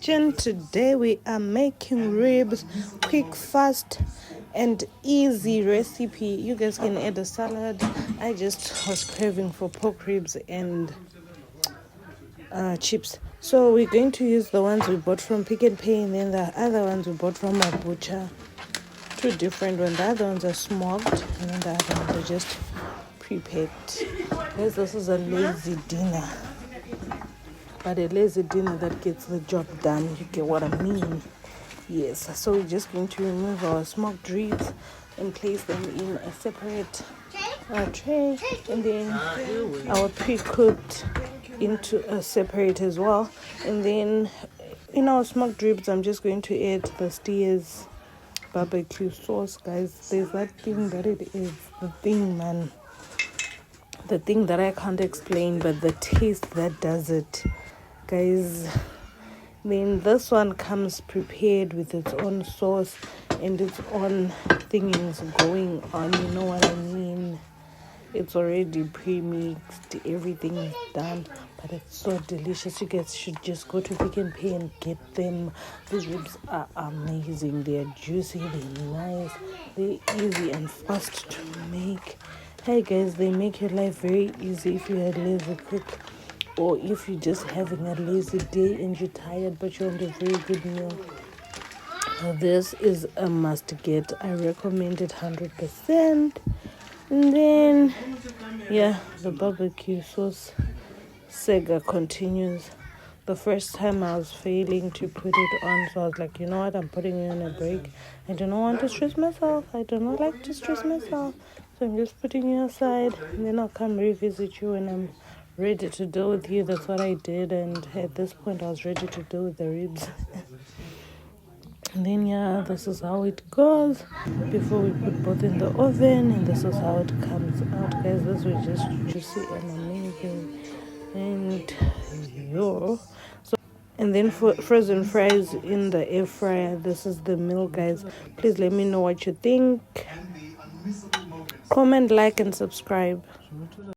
Today we are making ribs, quick, fast and easy recipe. You guys can add a salad. I just was craving for pork ribs and chips, so we're going to use the ones we bought from Pick and Pay, and then the other ones we bought from a butcher. Two different ones. The other ones are smoked and then the other ones are just prepared. Guys, this is a lazy dinner, but a lazy dinner that gets the job done. You get what I mean? Yes. So we're just going to remove our smoked ribs and place them in a separate tray, and then our pre-cooked into a separate as well. And then in our smoked ribs, I'm just going to add the SPAR BBQ sauce, guys. There's that thing that it is, the thing, man. The thing that I can't explain, but the taste that does it, guys. Then this one comes prepared with its own sauce and its own things going on. You know what I mean? It's already pre-mixed. Everything is done, but it's so delicious. You guys should just go to Pick and Pay and get them. These ribs are amazing. They're juicy, they're nice, they're easy and fast to make. Hey guys, they make your life very easy if you're a lazy cook, or if you're just having a lazy day and you're tired but you want a very good meal. This is a must get. I recommend it 100%. And then yeah, the barbecue sauce saga continues. The first time I was failing to put it on, so I was like, you know what, I'm putting it on a break. I do not want to stress myself. I do not like to stress myself. So I'm just putting you aside, and then I'll come revisit you when I'm ready to deal with you. That's what I did, and at this point I was ready to deal with the ribs. And then yeah, this is how it goes before we put both in the oven, and this is how it comes out, guys. This was just juicy and amazing. And and then for frozen fries in the air fryer. This is the meal, guys. Please let me know what you think. Comment, like and subscribe.